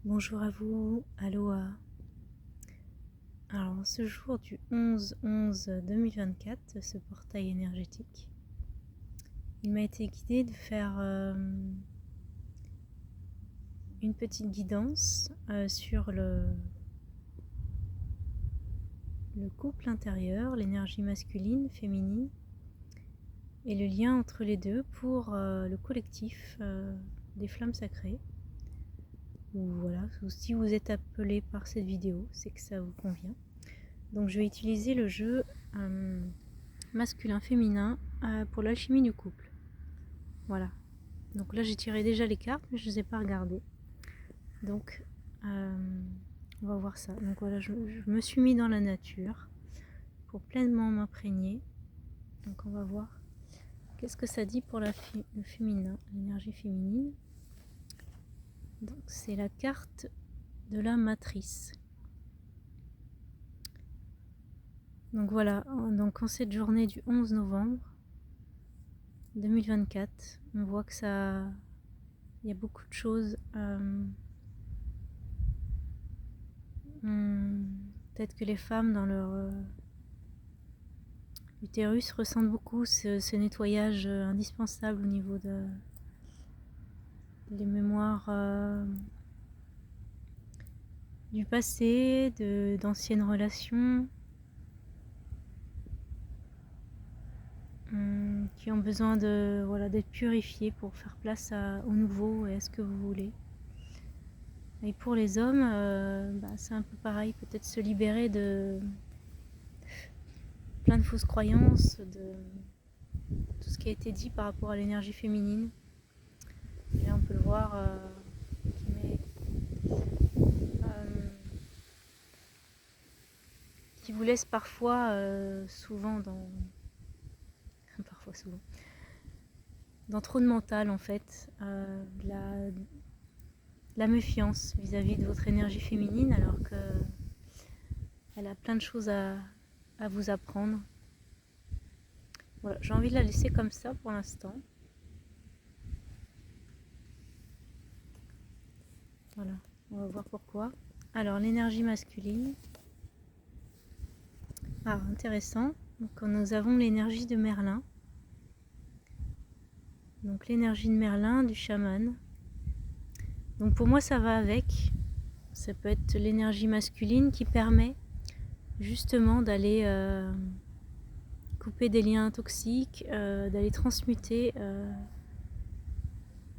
Bonjour à vous, aloha. Alors, ce jour du 11-11-2024, ce portail énergétique, il m'a été guidé de faire une petite guidance sur le couple intérieur, l'énergie masculine, féminine, et le lien entre les deux pour le collectif des flammes sacrées. Ou voilà, si vous êtes appelé par cette vidéo, c'est que ça vous convient. Donc je vais utiliser le jeu masculin-féminin pour l'alchimie du couple. Voilà. Donc là j'ai tiré déjà les cartes, mais je ne les ai pas regardées. Donc on va voir ça. Donc voilà, je me suis mis dans la nature pour pleinement m'imprégner. Donc on va voir qu'est-ce que ça dit pour le féminin, l'énergie féminine. Donc c'est la carte de la matrice. Donc voilà, donc en cette journée du 11 novembre 2024, on voit que ça, il y a beaucoup de choses. Peut-être que les femmes dans leur utérus ressentent beaucoup ce nettoyage indispensable au niveau des mémoires du passé, d'anciennes relations, qui ont besoin d'être purifiées pour faire place au nouveau et à ce que vous voulez. Et pour les hommes, c'est un peu pareil, peut-être se libérer de plein de fausses croyances, de tout ce qui a été dit par rapport à l'énergie féminine. Et là on peut le voir qui vous laisse parfois souvent dans trop de mental en fait, la méfiance vis-à-vis de votre énergie féminine, alors qu'elle a plein de choses à vous apprendre. Voilà, j'ai envie de la laisser comme ça pour l'instant. Voilà, on va voir pourquoi. Alors l'énergie masculine. Ah, intéressant. Donc nous avons l'énergie de Merlin. Donc l'énergie de Merlin, du chaman. Donc pour moi ça va avec. Ça peut être l'énergie masculine qui permet justement d'aller couper des liens toxiques, d'aller transmuter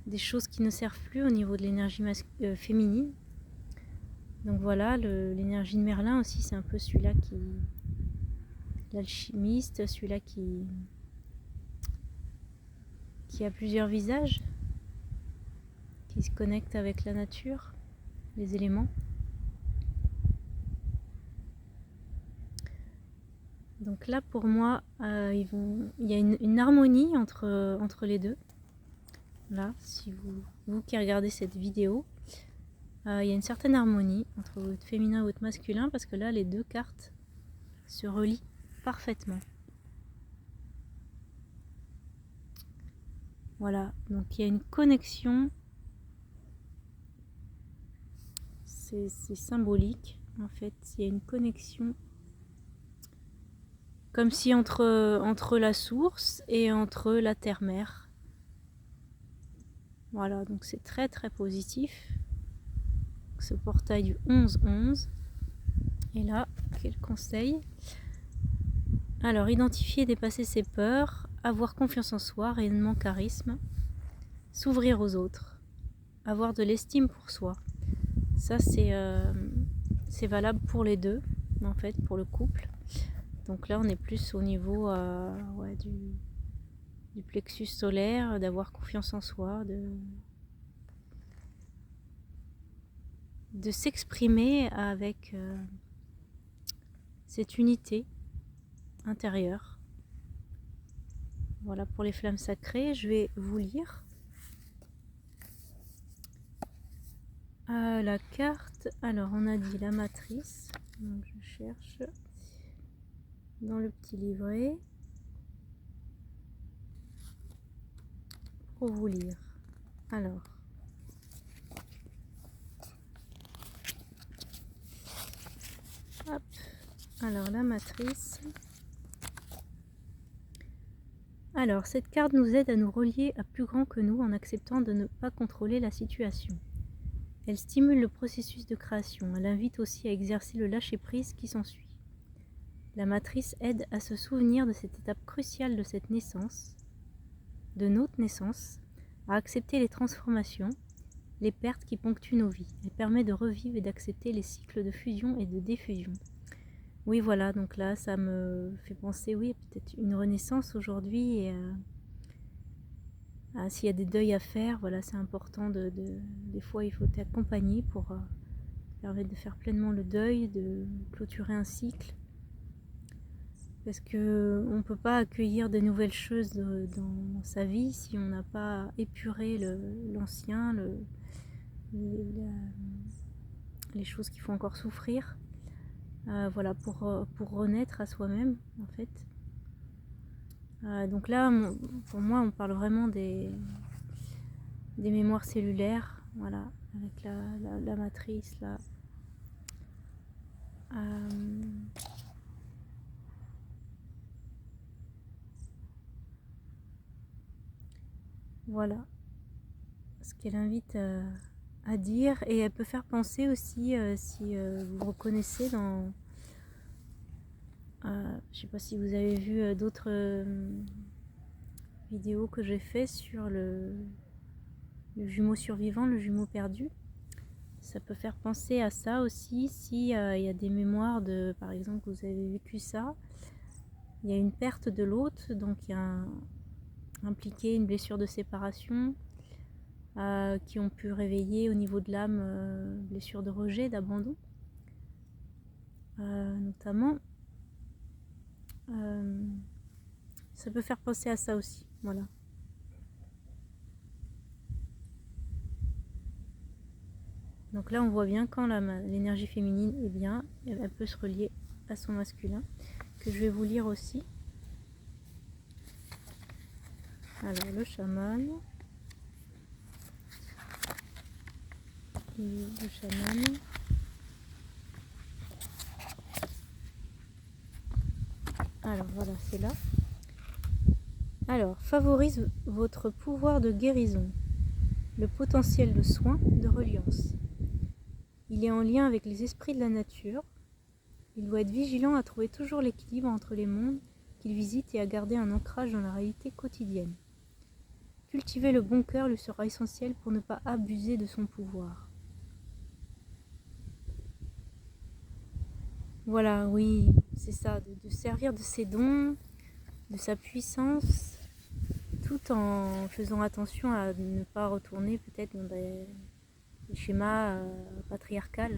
des choses qui ne servent plus au niveau de l'énergie féminine. Donc voilà, l'énergie de Merlin aussi, c'est un peu celui-là l'alchimiste, celui-là qui a plusieurs visages, qui se connecte avec la nature, les éléments. Donc là pour moi, il y a une harmonie entre les deux. Là, si vous qui regardez cette vidéo, il y a une certaine harmonie entre votre féminin et votre masculin, parce que là les deux cartes se relient parfaitement. Voilà, donc il y a une connexion, c'est symbolique en fait, il y a une connexion comme si entre la source et entre la terre-mère. Voilà, donc c'est très très positif. Ce portail du 11-11. Et là, quel conseil? Alors, identifier et dépasser ses peurs, avoir confiance en soi, rayonnement, charisme, s'ouvrir aux autres, avoir de l'estime pour soi. Ça, c'est valable pour les deux, en fait, pour le couple. Donc là, on est plus au niveau du plexus solaire, d'avoir confiance en soi, de s'exprimer avec cette unité intérieure. Voilà pour les flammes sacrées. Je vais vous lire la carte. Alors, on a dit la matrice. Donc, je cherche dans le petit livret pour vous lire. Alors, Alors la matrice. Alors cette carte nous aide à nous relier à plus grand que nous en acceptant de ne pas contrôler la situation. Elle stimule le processus de création. Elle invite aussi à exercer le lâcher-prise qui s'ensuit. La matrice aide à se souvenir de cette étape cruciale de cette naissance, de notre naissance, à accepter les transformations, les pertes qui ponctuent nos vies. Elle permet de revivre et d'accepter les cycles de fusion et de diffusion. Oui, voilà, donc là, ça me fait penser, oui, peut-être une renaissance aujourd'hui. Et s'il y a des deuils à faire, voilà, c'est important. Des fois, il faut t'accompagner pour permettre de faire pleinement le deuil, de clôturer un cycle. Parce qu'on ne peut pas accueillir de nouvelles choses dans sa vie si on n'a pas épuré l'ancien, les choses qui font encore souffrir. Voilà, pour renaître à soi-même, en fait. Donc là, pour moi, on parle vraiment des mémoires cellulaires, voilà, avec la matrice, là. Voilà ce qu'elle invite à dire, et elle peut faire penser aussi, si vous reconnaissez dans... je sais pas si vous avez vu d'autres vidéos que j'ai fait sur le jumeau survivant, le jumeau perdu. Ça peut faire penser à ça aussi, si y a des mémoires de, par exemple, vous avez vécu ça, il y a une perte de l'autre, donc il y a impliqué une blessure de séparation, qui ont pu réveiller au niveau de l'âme, blessure de rejet, d'abandon, notamment. Ça peut faire penser à ça aussi, voilà. Donc là, on voit bien quand l'énergie féminine est bien, elle peut se relier à son masculin, que je vais vous lire aussi. Alors, le chaman. Le chaman. Alors, voilà, c'est là. Alors, favorise votre pouvoir de guérison, le potentiel de soin, de reliance. Il est en lien avec les esprits de la nature. Il doit être vigilant à trouver toujours l'équilibre entre les mondes qu'il visite et à garder un ancrage dans la réalité quotidienne. Cultiver le bon cœur lui sera essentiel pour ne pas abuser de son pouvoir. Voilà, oui, c'est ça, de servir de ses dons, de sa puissance, tout en faisant attention à ne pas retourner peut-être dans des schémas patriarcaux.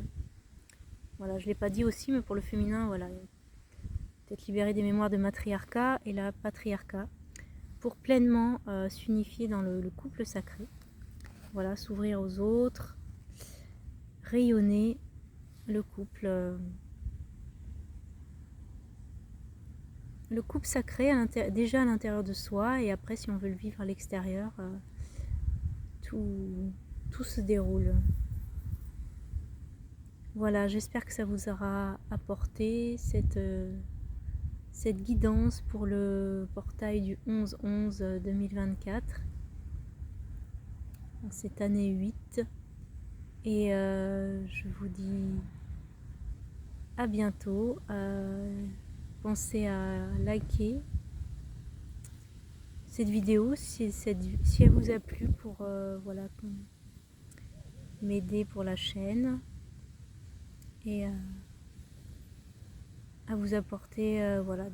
Voilà, je ne l'ai pas dit aussi, mais pour le féminin, voilà, peut-être libérer des mémoires de matriarcat et la patriarcat pour pleinement s'unifier dans le couple sacré. Voilà, s'ouvrir aux autres, rayonner le couple sacré déjà à l'intérieur de soi, et après, si on veut le vivre à l'extérieur, tout se déroule. Voilà, j'espère que ça vous aura apporté cette guidance pour le portail du 11-11-2024, cette année 8. Et je vous dis à bientôt. Pensez à liker cette vidéo si elle vous a plu, pour voilà, m'aider pour la chaîne et à vous apporter voilà,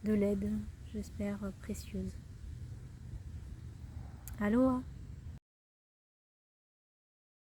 de l'aide, j'espère, précieuse. Aloha!